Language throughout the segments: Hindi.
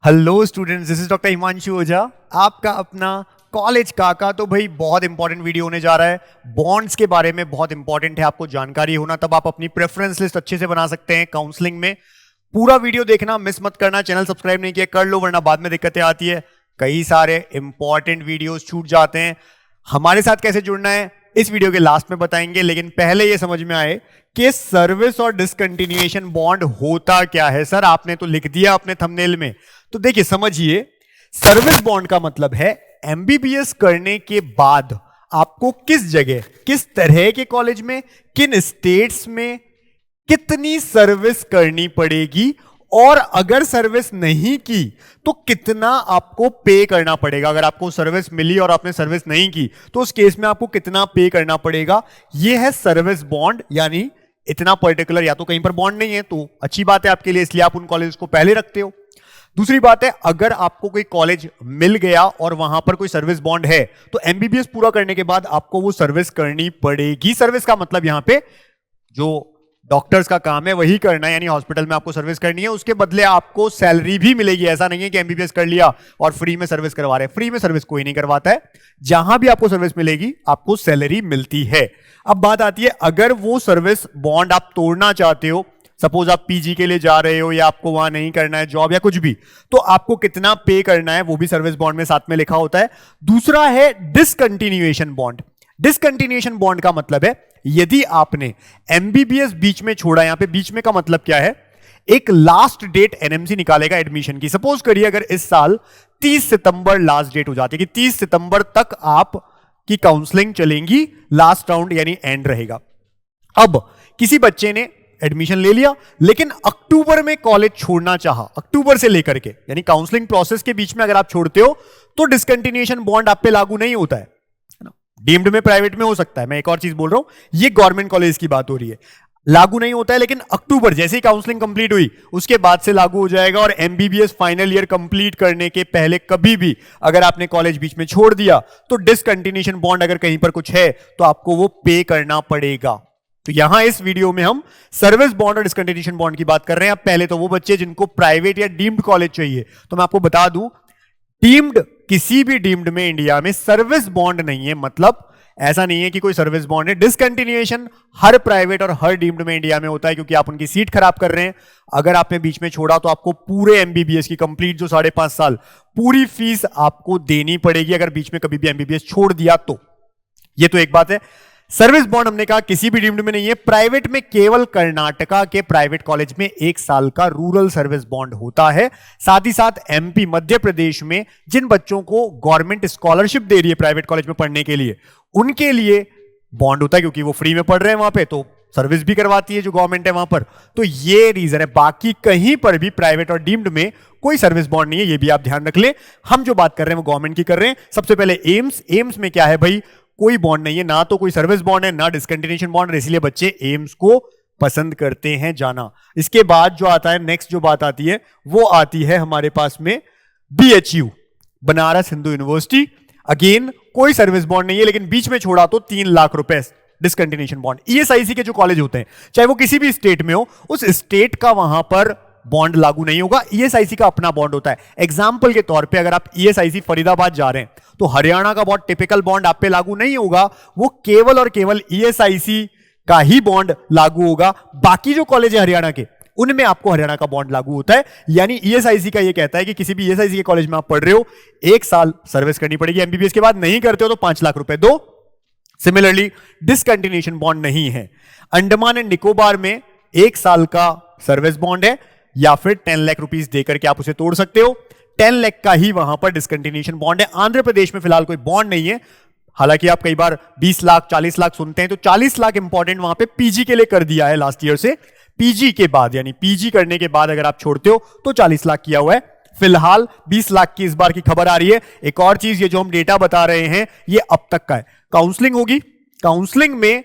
Hello students, this is doctor Himanshu Ojha, आपका अपना कॉलेज काका। तो भाई बहुत इंपॉर्टेंट वीडियो होने जा रहा है। बॉन्ड्स के बारे में बहुत इंपॉर्टेंट है आपको जानकारी होना, तब आप अपनी प्रेफरेंस लिस्ट अच्छे से बना सकते हैं काउंसलिंग में। पूरा वीडियो देखना, मिस मत करना। चैनल सब्सक्राइब नहीं किया कर लो, वरना बाद में दिक्कतें आती है। कई सारे इंपॉर्टेंट वीडियोस छूट जाते हैं। हमारे साथ कैसे जुड़ना है इस वीडियो के लास्ट में बताएंगे, लेकिन पहले ये समझ में आए कि सर्विस और डिसकंटिन्यूएशन बॉन्ड होता क्या है। सर आपने तो लिख दिया अपने थंबनेल में, तो देखिए समझिए। सर्विस बॉन्ड का मतलब है एमबीबीएस करने के बाद आपको किस जगह, किस तरह के कॉलेज में, किन स्टेट्स में कितनी सर्विस करनी पड़ेगी, और अगर सर्विस नहीं की तो कितना आपको पे करना पड़ेगा। अगर आपको सर्विस मिली और आपने सर्विस नहीं की तो उस केस में आपको कितना पे करना पड़ेगा। यह है सर्विस बॉन्ड। यानी इतना पर्टिकुलर या तो कहीं पर बॉन्ड नहीं है तो अच्छी बात है आपके लिए, इसलिए आप उन कॉलेज को पहले रखते हो। दूसरी बात है, अगर आपको कोई कॉलेज मिल गया और वहां पर कोई सर्विस बॉन्ड है तो एमबीबीएस पूरा करने के बाद आपको वो सर्विस करनी पड़ेगी। सर्विस का मतलब यहां पे जो डॉक्टर्स का काम है वही करना है, यानी हॉस्पिटल में आपको सर्विस करनी है, उसके बदले आपको सैलरी भी मिलेगी। ऐसा नहीं है कि एमबीबीएस कर लिया और फ्री में सर्विस करवा रहे हैं। फ्री में सर्विस कोई नहीं करवाता है, जहां भी आपको सर्विस मिलेगी आपको सैलरी मिलती है। अब बात आती है, अगर वो सर्विस बॉन्ड आप तोड़ना चाहते हो, सपोज आप पीजी के लिए जा रहे हो या आपको वहां नहीं करना है जॉब या कुछ भी, तो आपको कितना पे करना है वो भी सर्विस बॉन्ड में साथ में लिखा होता है। दूसरा है डिसकंटिन्यूएशन बॉन्ड। डिसकंटिन्यूएशन बॉन्ड का मतलब है यदि आपने एमबीबीएस बीच में छोड़ा, यहां पे बीच में का मतलब क्या है, एक लास्ट डेट एनएमसी निकालेगा एडमिशन की। सपोज करिए अगर इस साल 30 सितंबर लास्ट डेट हो जाती है कि 30 सितंबर तक आप की काउंसलिंग चलेंगी, लास्ट राउंड यानी एंड रहेगा। अब किसी बच्चे ने एडमिशन ले लिया लेकिन अक्टूबर में कॉलेज छोड़ना चाहा, अक्टूबर से लेकर के, यानी काउंसलिंग प्रोसेस के बीच में अगर आप छोड़ते हो तो डिसकंटिन्यूएशन बॉन्ड आप पे लागू नहीं होता है। डीम्ड में, प्राइवेट में हो सकता है। मैं एक और चीज बोल रहा हूं, ये गवर्नमेंट कॉलेज की बात हो रही है, लागू नहीं होता है। लेकिन अक्टूबर जैसे ही काउंसलिंग कंप्लीट हुई उसके बाद से लागू हो जाएगा। और एमबीबीएस फाइनल ईयर कंप्लीट करने के पहले कभी भी अगर आपने कॉलेज बीच में छोड़ दिया तो डिसकंटिन्यूएशन बॉन्ड अगर कहीं पर कुछ है तो आपको वो पे करना पड़ेगा। तो यहां इस वीडियो में हम सर्विस बॉन्ड और डिसकंटिन्यूएशन बॉन्ड की बात कर रहे हैं। अब पहले तो वो बच्चे जिनको प्राइवेट या डीम्ड कॉलेज चाहिए, तो मैं आपको बता दूं, डीम्ड, किसी भी डीम्ड में इंडिया में सर्विस बॉन्ड नहीं है। मतलब ऐसा नहीं है कि कोई सर्विस बॉन्ड है। डिसकंटिन्यूएशन हर प्राइवेट और हर डीम्ड में इंडिया में होता है, क्योंकि आप उनकी सीट खराब कर रहे हैं। अगर आपने बीच में छोड़ा तो आपको पूरे एमबीबीएस की कंप्लीट जो 5.5 साल पूरी फीस आपको देनी पड़ेगी अगर बीच में कभी भी एमबीबीएस छोड़ दिया तो। ये तो एक बात है। सर्विस बॉन्ड हमने कहा किसी भी डीम्ड में नहीं है। प्राइवेट में केवल कर्नाटका के प्राइवेट कॉलेज में 1 साल का रूरल सर्विस बॉन्ड होता है। साथ ही साथ एमपी, मध्य प्रदेश में जिन बच्चों को गवर्नमेंट स्कॉलरशिप दे रही है प्राइवेट कॉलेज में पढ़ने के लिए, उनके लिए बॉन्ड होता है, क्योंकि वो फ्री में पढ़ रहे हैं वहां पे, तो सर्विस भी करवाती है जो गवर्नमेंट है वहां पर। तो ये रीजन है। बाकी कहीं पर भी प्राइवेट और डीम्ड में कोई सर्विस बॉन्ड नहीं है, ये भी आप ध्यान रख ले। हम जो बात कर रहे हैं वो गवर्नमेंट की कर रहे हैं। सबसे पहले एम्स में क्या है भाई, कोई बॉन्ड नहीं है, ना तो कोई सर्विस बॉन्ड है ना डिसकंटिन्यूएशन बॉन्ड, इसलिए बच्चे एम्स को पसंद करते हैं जाना। इसके बाद जो आता है, नेक्स्ट जो बात आती है वो आती है हमारे पास में BHU, Banaras Hindu university. Again कोई सर्विस बॉन्ड नहीं है, लेकिन बीच में छोड़ा तो 3 लाख रुपए डिसकंटिन्यूएशन बॉन्ड। ईएसआईसी के जो कॉलेज होते हैं, चाहे वो किसी भी स्टेट में हो, उस स्टेट का वहां पर बॉन्ड लागू नहीं होगा। ईएसआईसी का अपना बॉन्ड होता है। एग्जाम्पल के तौर पे अगर आप ईएसआईसी फरीदाबाद जा रहे हैं तो हरियाणा का बहुत टिपिकल बॉन्ड आप पे लागू नहीं होगा, वो केवल और केवल ईएसआईसी का ही बॉन्ड लागू होगा। बाकी जो कॉलेज है हरियाणा के, उनमें आपको हरियाणा का बॉन्ड लागू होता है। यानी ईएसआईसी का ये कहता है कि किसी भी ईएसआईसी के कॉलेज में आप पढ़ रहे हो, 1 साल सर्विस करनी पड़ेगी एमबीबीएस के बाद, नहीं करते हो तो 5 लाख रुपए दो। सिमिलरली डिसकंटिन्यूएशन बॉन्ड नहीं है। अंडमान एंड निकोबार में 1 साल का सर्विस बॉन्ड है, या फिर 10 लाख रुपीस देकर के आप उसे तोड़ सकते हो। 10 लाख का ही वहां पर डिसकंटिन्यूएशन बॉन्ड है। आंध्र प्रदेश में फिलहाल कोई बॉन्ड नहीं है। हालांकि आप कई बार 20 लाख 40 लाख सुनते हैं, तो 40 लाख इंपॉर्टेंट वहां पे पीजी के लिए कर दिया है लास्ट ईयर से। पीजी के बाद, यानी पीजी करने के बाद अगर आप छोड़ते हो तो 40 लाख किया हुआ है। फिलहाल 20 लाख की इस बार की खबर आ रही है। एक और चीज, ये जो हम डेटा बता रहे हैं ये अब तक का है। काउंसलिंग होगी, काउंसलिंग में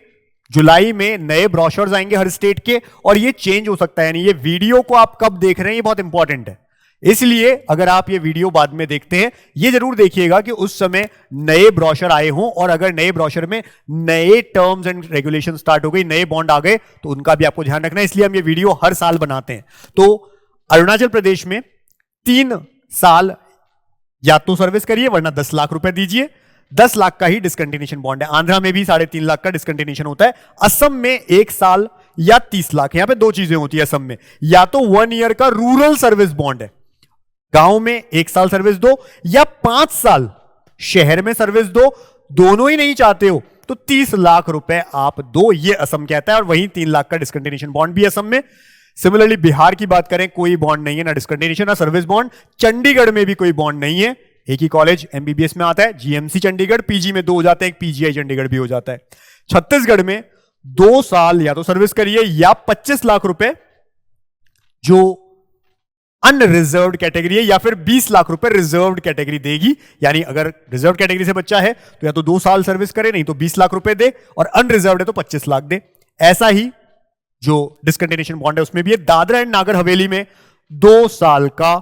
जुलाई में नए ब्रोशर्स आएंगे हर स्टेट के, और ये चेंज हो सकता है। यानी ये वीडियो को आप कब देख रहे हैं ये बहुत इंपॉर्टेंट है। इसलिए अगर आप ये वीडियो बाद में देखते हैं, ये जरूर देखिएगा कि उस समय नए ब्रोशर आए हों, और अगर नए ब्रोशर में नए टर्म्स एंड रेगुलेशन स्टार्ट हो गई, नए बॉन्ड आ गए, तो उनका भी आपको ध्यान रखना है। इसलिए हम ये वीडियो हर साल बनाते हैं। तो अरुणाचल प्रदेश में 3 साल या तो सर्विस करिए वरना 10 लाख रुपए दीजिए। 10 लाख का ही डिस्कंटिन्यूएशन बॉन्ड है। आंध्रा में भी 3.5 लाख का डिस्कंटिन्यूएशन होता है। असम में 1 साल या 30 लाख। यहां पे दो चीजें होती है असम में, या तो 1 ईयर का रूरल सर्विस बॉन्ड है, गांव में 1 साल सर्विस दो, या 5 साल शहर में सर्विस दो। दोनों ही नहीं चाहते हो तो 30 लाख रुपए आप दो, ये असम कहता है। और वहीं 3 लाख का डिस्कंटिन्यूएशन बॉन्ड भी असम में। सिमिलरली बिहार की बात करें, कोई बॉन्ड नहीं है, ना डिस्कंटिन्यूएशन ना सर्विस बॉन्ड। चंडीगढ़ में भी कोई बॉन्ड नहीं है। एक ही कॉलेज एमबीबीएस में आता है, जीएमसी चंडीगढ़। पीजी में 2 हो जाते हैं, एक पीजीआई चंडीगढ़ भी हो जाता है। छत्तीसगढ़ में 2 साल या तो सर्विस करिए या 25 लाख रुपए जो अनरिजर्व्ड कैटेगरी है, या फिर 20 लाख रुपए रिजर्व्ड कैटेगरी देगी। यानी अगर रिजर्व कैटेगरी से बच्चा है तो या तो 2 साल सर्विस करे, नहीं तो 20 लाख रुपए दे, और अनरिजर्व्ड है तो 25 लाख दे। ऐसा ही जो डिस्कंटिन्यूएशन बॉन्ड है उसमें भी है। दादरा एंड नागर हवेली में 2 साल का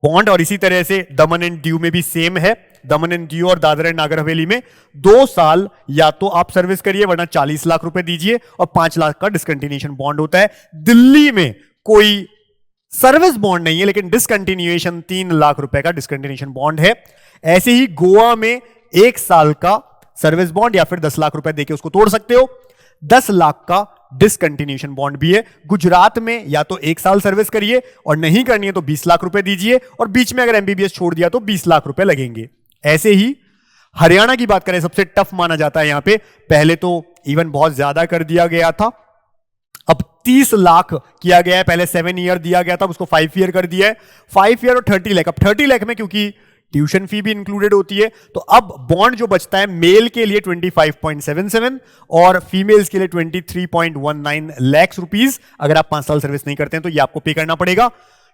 बॉन्ड, और इसी तरह से दमन एंड दीव में भी सेम है। दमन एंड दीव और दादरा एंड नागर हवेली में 2 साल या तो आप सर्विस करिए वरना 40 लाख रुपए दीजिए, और 5 लाख का डिस्कंटिन्यूएशन बॉन्ड होता है। दिल्ली में कोई सर्विस बॉन्ड नहीं है, लेकिन डिस्कंटिन्यूएशन 3 लाख रुपए का डिस्कंटिन्यूएशन बॉन्ड है। ऐसे ही गोवा में 1 साल का सर्विस बॉन्ड या फिर 10 लाख रुपए देके उसको तोड़ सकते हो। 10 लाख का डिस्कंटिन्यूएशन बॉन्ड भी है। गुजरात में या तो 1 साल सर्विस करिए, और नहीं करनी है तो 20 लाख रुपए दीजिए, और बीच में अगर एमबीबीएस छोड़ दिया तो 20 लाख रुपए लगेंगे। ऐसे ही हरियाणा की बात करें, सबसे टफ माना जाता है यहां पे। पहले तो इवन बहुत ज्यादा कर दिया गया था, अब 30 लाख किया गया है। पहले 7 ईयर दिया गया था, उसको 5 ईयर कर दिया है। 5 ईयर और 30 लाख। अब 30 लाख में क्योंकि ट्यूशन फी भी इंक्लूडेड होती है, तो अब बॉन्ड जो बचता है मेल के लिए 25.77 और फीमेल्स के लिए 23.19 लाख रुपीस। अगर आप 5 साल सर्विस नहीं करते हैं तो ये आपको पे करना पड़ेगा।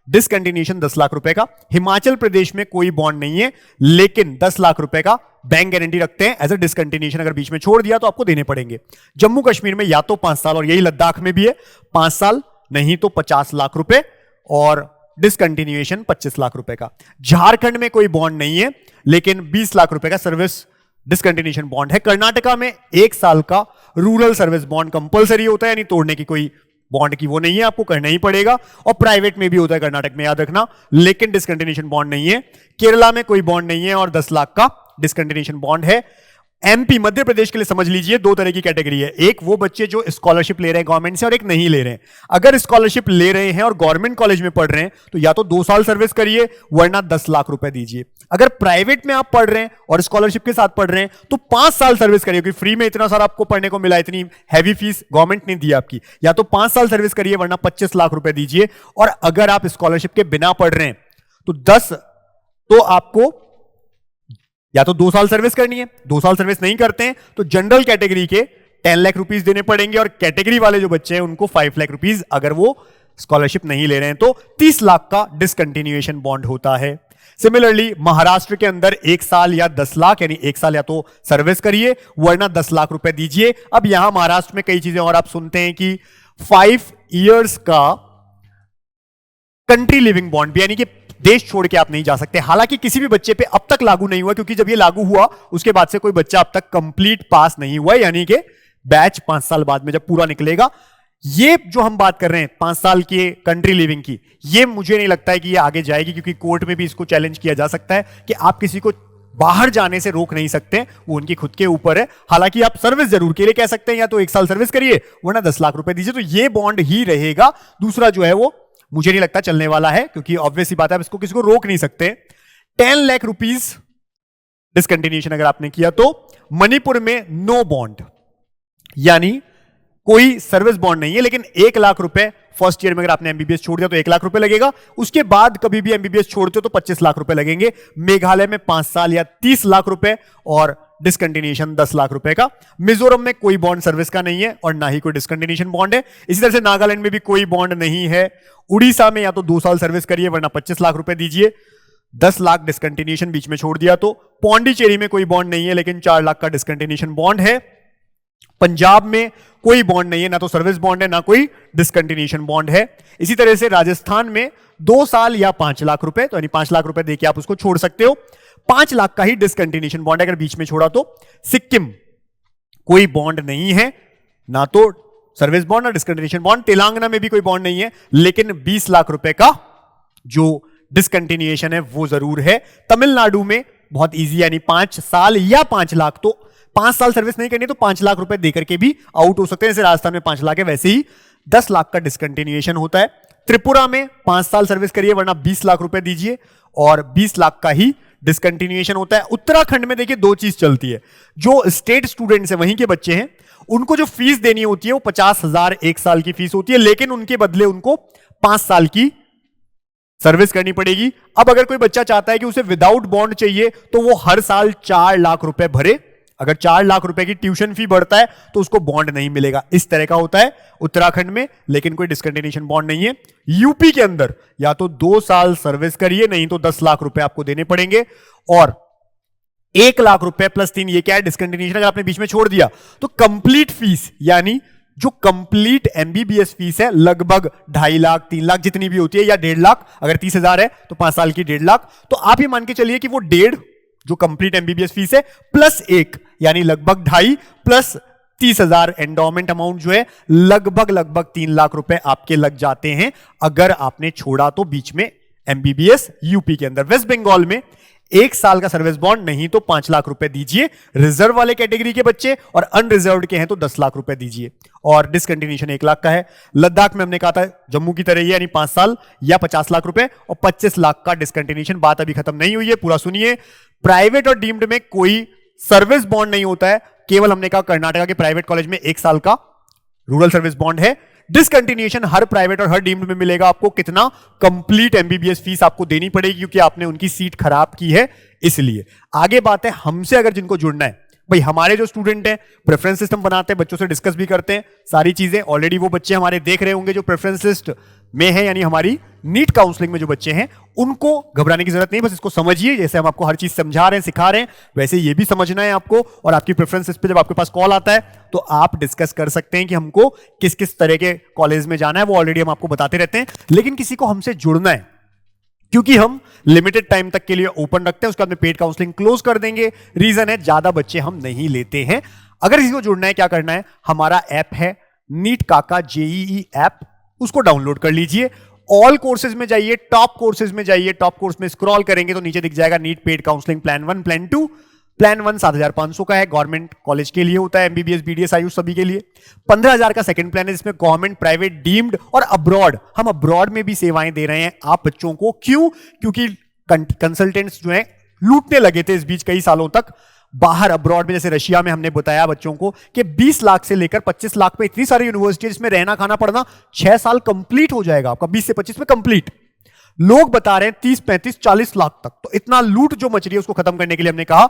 डिस्कंटिन्यूएशन 10 लाख रुपए का। हिमाचल प्रदेश में कोई बॉन्ड नहीं है, लेकिन 10 लाख रुपए का बैंक गारंटी रखते हैं एज अ डिस्कंटिन्यूएशन। अगर बीच में छोड़ दिया तो आपको देने पड़ेंगे। जम्मू कश्मीर में या तो 5 साल, और यही लद्दाख में भी है 5 साल, नहीं तो 50 लाख रुपए, और डिस्कंटिन्यूएशन 25 लाख रुपए का। झारखंड में कोई बॉन्ड नहीं है, लेकिन 20 लाख रुपए का सर्विस डिस्कंटिन्यूएशन बॉन्ड है। कर्नाटका में 1 साल का रूरल सर्विस बॉन्ड कंपलसरी होता है, यानी तोड़ने की कोई बॉन्ड की वो नहीं है, आपको करना ही पड़ेगा। और प्राइवेट में भी होता है कर्नाटक में, याद रखना, लेकिन डिस्कंटिन्यूएशन बॉन्ड नहीं है। केरला में कोई बॉन्ड नहीं है और 10 लाख का डिस्कंटिन्यूएशन बॉन्ड है। एमपी मध्य प्रदेश के लिए समझ लीजिए 2 तरह की कैटेगरी है। एक वो बच्चे जो स्कॉलरशिप ले रहे हैं गवर्नमेंट से, और एक नहीं ले रहे हैं। अगर स्कॉलरशिप ले रहे हैं और गवर्नमेंट कॉलेज में पढ़ रहे हैं तो या तो 2 साल सर्विस करिए वरना 10 लाख रुपए दीजिए। अगर प्राइवेट में आप पढ़ रहे हैं और स्कॉलरशिप के साथ पढ़ रहे हैं तो 5 साल सर्विस करिए, क्योंकि फ्री में इतना सारा आपको पढ़ने को मिला, इतनी हैवी फीस गवर्नमेंट ने दी आपकी। या तो 5 साल सर्विस करिए वरना 25 लाख रुपए दीजिए। और अगर आप स्कॉलरशिप के बिना पढ़ रहे हैं तो आपको या तो 2 साल सर्विस करनी है। 2 साल सर्विस नहीं करते हैं तो जनरल कैटेगरी के 10 लाख रुपीस देने पड़ेंगे, और कैटेगरी वाले जो बच्चे हैं उनको 5 लाख रुपीस, अगर वो स्कॉलरशिप नहीं ले रहे हैं तो 30 लाख का डिस्कंटिन्यूएशन बॉन्ड होता है। सिमिलरली महाराष्ट्र के अंदर 1 साल या 10 लाख, यानी 1 साल या तो सर्विस करिए वरना 10 लाख रुपए दीजिए। अब यहां महाराष्ट्र में कई चीजें और आप सुनते हैं कि 5 इयर्स का कंट्री लिविंग बॉन्ड भी, यानी कि देश छोड़ के आप नहीं जा सकते। हालांकि किसी भी बच्चे पे अब तक लागू नहीं हुआ, क्योंकि जब ये लागू हुआ उसके बाद से कोई बच्चा अब तक कंप्लीट पास नहीं हुआ, यानी कि बैच 5 साल बाद में जब पूरा निकलेगा। ये जो हम बात कर रहे हैं 5 साल के कंट्री लिविंग की, ये मुझे नहीं लगता है कि ये आगे जाएगी, क्योंकि कोर्ट में भी इसको चैलेंज किया जा सकता है कि आप किसी को बाहर जाने से रोक नहीं सकते, वो उनकी खुद के ऊपर है। हालांकि आप सर्विस जरूर के लिए कह सकते हैं, या तो 1 साल सर्विस करिए वरना 10 लाख रुपए दीजिए, तो ये बॉन्ड ही रहेगा। दूसरा जो है वो मुझे नहीं लगता चलने वाला है, क्योंकि ऑब्वियस ही बात है आप इसको किसी को रोक नहीं सकते। 10 लाख रुपीस डिस्कंटिन्यूएशन अगर आपने किया तो मणिपुर में नो बॉन्ड, यानी कोई सर्विस बॉन्ड नहीं है, लेकिन 1 लाख रुपए फर्स्ट ईयर में अगर आपने एमबीबीएस छोड़ दिया तो 1 लाख रुपए लगेगा। उसके बाद कभी भी एमबीबीएस छोड़ते हो तो 25 लाख रुपए लगेंगे। मेघालय में 5 साल या 30 लाख रुपए और डिस्कंटिन्यूएशन 10 लाख रुपए का। मिजोरम में कोई बॉन्ड सर्विस का नहीं है और ना ही कोई डिस्कंटिन्यूएशन बॉन्ड है। इसी तरह से नागालैंड में भी कोई बॉन्ड नहीं है। उड़ीसा में या तो 2 साल सर्विस करिए वरना 25 लाख रुपए दीजिए, 10 लाख डिस्कंटिन्यूएशन बीच में छोड़ दिया तो। पौंडीचेरी में कोई बॉन्ड नहीं है, लेकिन 4 लाख का डिस्कंटिन्यूएशन बॉन्ड है। पंजाब में कोई बॉन्ड नहीं है, ना तो सर्विस बॉन्ड है ना कोई डिस्कंटिन्यूएशन बॉन्ड है। इसी तरह से राजस्थान में 2 साल या 5 लाख रुपए, तो यानी 5 लाख रुपए देके आप उसको छोड़ सकते हो। 5 लाख का ही डिस्कंटिन्यूएशन बॉन्ड अगर बीच में छोड़ा तो। सिक्किम कोई बॉन्ड नहीं है, ना तो सर्विस बॉन्ड ना डिस्कंटिन्यूएशन बॉन्ड। तेलंगाना में भी कोई बॉन्ड नहीं है, लेकिन 20 लाख रुपए का जो डिसकंटिन्यूएशन है वो जरूर है। तमिलनाडु में बहुत इजी, यानी 5 साल या 5 लाख, तो 5 साल सर्विस नहीं करनी तो 5 लाख रुपए देकर के भी आउट हो सकते हैं। जैसे राजस्थान में 5 लाख है, वैसे ही 10 लाख का डिसकंटिन्यूएशन होता है। त्रिपुरा में 5 साल सर्विस करिए वरना 20 लाख रुपए दीजिए, और 20 लाख का ही डिसकंटिन्यूएशन होता है। उत्तराखंड में देखिए 2 चीज चलती है। जो स्टेट स्टूडेंट्स हैं, वहीं के बच्चे हैं, उनको जो फीस देनी होती है वो 50,000 1 साल की फीस होती है, लेकिन उनके बदले उनको 5 साल की सर्विस करनी पड़ेगी। अब अगर कोई बच्चा चाहता है कि उसे विदाउट बॉन्ड चाहिए तो वो हर साल 4 लाख रुपए भरे। अगर 4 लाख रुपए की ट्यूशन फी बढ़ता है तो उसको बॉन्ड नहीं मिलेगा। इस तरह का होता है उत्तराखंड में, लेकिन कोई डिसकंटिन्यूएशन बॉन्ड नहीं है। यूपी के अंदर या तो 2 साल सर्विस करिए, नहीं तो 10 लाख रुपए आपको देने पड़ेंगे, और 1 लाख रुपए प्लस 3, ये क्या है, डिसकंटिन्यूएशन अगर आपने बीच में छोड़ दिया तो कंप्लीट फीस, यानी जो कंप्लीट एमबीबीएस फीस है लगभग 2.5 लाख 3 लाख जितनी भी होती है, या 1.5 लाख, अगर 30,000 है तो 5 साल की 1.5 लाख, तो आप ये मान के चलिए कि वो 1.5 जो कंप्लीट एमबीबीएस फीस है प्लस 1, यानी लगभग 2.5 प्लस 30,000 एंडोमेंट अमाउंट जो है लगभग 3 लाख रुपए आपके लग जाते हैं अगर आपने छोड़ा तो बीच में एमबीबीएस। यूपी के अंदर, वेस्ट बंगाल में 1 साल का सर्विस बॉन्ड, नहीं तो 5 लाख रुपए दीजिए रिजर्व वाले कैटेगरी के बच्चे, और अनरिजर्व्ड के हैं तो 10 लाख रुपए दीजिए, और डिसकंटिन्यूएशन 1 लाख का है। लद्दाख में हमने कहा था जम्मू की तरह ही, यानी 5 साल या 50 लाख रुपए और 25 लाख का डिसकंटिन्यूएशन। बात अभी खत्म नहीं हुई है, पूरा सुनिए। प्राइवेट और डीम्ड में कोई सर्विस बॉन्ड नहीं होता है, केवल हमने कहा कर्नाटका के प्राइवेट कॉलेज में 1 साल का रूरल सर्विस बॉन्ड है। डिसकंटिन्यूएशन हर प्राइवेट और हर डीम्ड में मिलेगा आपको। कितना? कंप्लीट एमबीबीएस फीस आपको देनी पड़ेगी, क्योंकि आपने उनकी सीट खराब की है इसलिए। आगे बात है हमसे अगर जिनको जुड़ना है, भाई हमारे जो स्टूडेंट हैं प्रेफरेंस सिस्टम बनाते हैं, बच्चों से डिस्कस भी करते हैं सारी चीजें। ऑलरेडी वो बच्चे हमारे देख रहे होंगे जो प्रेफरेंस लिस्ट में है, यानी हमारी नीट काउंसलिंग में जो बच्चे हैं, उनको घबराने की जरूरत नहीं। बस इसको समझिए, जैसे हम आपको हर चीज समझा रहे हैं, सिखा रहे हैं, वैसे ये भी समझना है आपको। और आपकी प्रेफरेंस लिस्ट पे जब आपके पास कॉल आता है तो आप डिस्कस कर सकते हैं कि हमको किस किस तरह के कॉलेज में जाना है, वो ऑलरेडी हम आपको बताते रहते हैं। लेकिन किसी को हमसे जुड़ना है, क्योंकि हम लिमिटेड टाइम तक के लिए ओपन रखते हैं, उसके बाद में पेड काउंसलिंग क्लोज कर देंगे। रीजन है ज्यादा बच्चे हम नहीं लेते हैं। अगर किसी को जुड़ना है, क्या करना है, हमारा ऐप है नीट काका जेईई ऐप, उसको डाउनलोड कर लीजिए। ऑल कोर्सेज में जाइए, टॉप कोर्सेज में जाइए, टॉप कोर्स में स्क्रॉल करेंगे तो नीचे दिख जाएगा NEET paid counselling plan 1 plan 2। Plan 1 7,500 का है, गवर्नमेंट कॉलेज के लिए होता है, एमबीबीएस बीडीएस आयुष सभी के लिए। 15,000 का सेकंड प्लान है, जिसमें गवर्नमेंट, प्राइवेट, डीम्ड और अब्रॉड, हम अब्रॉड में भी सेवाएं दे रहे हैं आप बच्चों को। क्यों? क्योंकि कंसल्टेंट्स जो हैं लूटने लगे थे इस बीच कई सालों तक बाहर अब्रॉड में। जैसे रशिया में हमने बताया बच्चों को कि 20 लाख से लेकर 25 लाख पे इतनी सारी यूनिवर्सिटी जिसमें रहना खाना पड़ना 6 साल कंप्लीट हो जाएगा आपका, 20 से 25 में कंप्लीट। लोग बता रहे हैं 30 35 40 लाख तक। तो इतना लूट जो मच रही है उसको खत्म करने के लिए हमने कहा,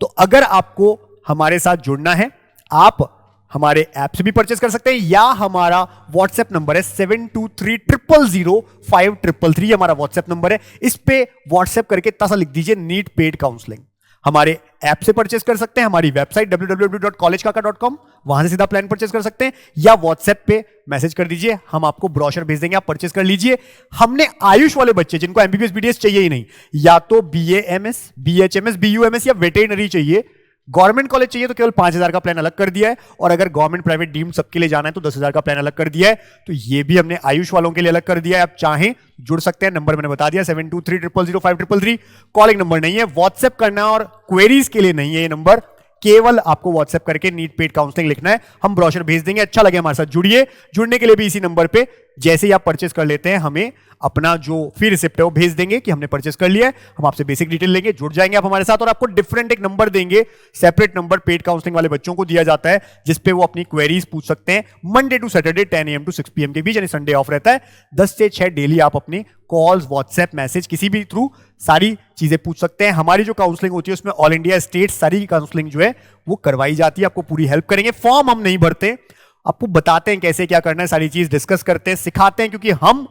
तो अगर आपको हमारे साथ जुड़ना है, आप हमारे ऐप से भी परचेस कर सकते हैं, या हमारा व्हाट्सएप नंबर है 72300533 हमारा व्हाट्सएप नंबर है। इस पे व्हाट्सएप करके इतना सा लिख दीजिए नीट पेड काउंसलिंग। हमारे ऐप से परचेस कर सकते हैं, हमारी वेबसाइट www.collegekaka.com, वहां से सीधा प्लान परचेस कर सकते हैं, या व्हाट्सएप पे मैसेज कर दीजिए, हम आपको ब्रोशर भेज देंगे, आप परचेस कर लीजिए। हमने आयुष वाले बच्चे जिनको एमबीबीएस बीडीएस चाहिए ही नहीं, या तो बीएएमएस, बीएचएमएस, बीयूएमएस या वेटेरिनरी चाहिए, गवर्नमेंट कॉलेज चाहिए तो केवल 5,000 का प्लान अलग कर दिया है, और अगर गवर्नमेंट प्राइवेट डीम्ड सबके लिए जाना है तो 10,000 का प्लान अलग कर दिया है। तो ये भी हमने आयुष वालों के लिए अलग कर दिया है। आप चाहें जुड़ सकते हैं, नंबर मैंने बता दिया 72300533। कॉलिंग नंबर नहीं है, व्हाट्सएप करना और क्वेरीज के लिए नहीं है ये नंबर, केवल आपको व्हाट्सएप करके नीट पेड काउंसलिंग लिखना है, हम ब्रोशर भेज देंगे। अच्छा लगे हमारे साथ जुड़िए। जुड़ने के लिए भी इसी नंबर पे जैसे ही आप परचेस कर लेते हैं हमें अपना जो फी रिसिप्ट है वो भेज देंगे कि हमने परचेस कर लिया है, हम आपसे बेसिक डिटेल लेंगे, जुड़ जाएंगे आप हमारे साथ, और आपको डिफरेंट एक नंबर देंगे, सेपरेट नंबर पेड काउंसलिंग वाले बच्चों को दिया जाता है, जिसपे वो अपनी क्वेरीज पूछ सकते हैं। Monday to Saturday 10 AM to 6 PM के बीच, यानी संडे ऑफ रहता है। 10 से 6 डेली आप अपनी कॉल्स, व्हाट्सएप, मैसेज किसी भी थ्रू सारी चीजें पूछ सकते हैं। हमारी जो काउंसलिंग होती है उसमें ऑल इंडिया स्टेट सारी काउंसलिंग जो है वो करवाई जाती है, आपको पूरी हेल्प करेंगे। फॉर्म हम नहीं भरते, आपको बताते हैं कैसे क्या करना है, सारी चीज डिस्कस करते हैं, सिखाते हैं, क्योंकि हम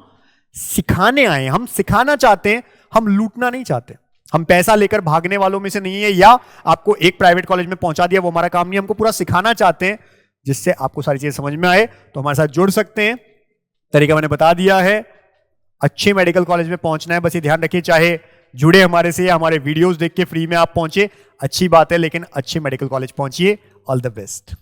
सिखाने आए हैं, हम सिखाना चाहते हैं, हम लूटना नहीं चाहते। हम पैसा लेकर भागने वालों में से नहीं है, या आपको एक प्राइवेट कॉलेज में पहुंचा दिया वो हमारा काम नहीं, हमको पूरा सिखाना चाहते हैं जिससे आपको सारी चीजें समझ में आए। तो हमारे साथ जुड़ सकते हैं, तरीका मैंने बता दिया है। अच्छे मेडिकल कॉलेज में पहुंचना है, बस ये ध्यान रखिए, चाहे जुड़े हमारे से या हमारे वीडियोस देख के फ्री में आप पहुंचे, अच्छी बात है, लेकिन अच्छे मेडिकल कॉलेज पहुंचिए। All the best.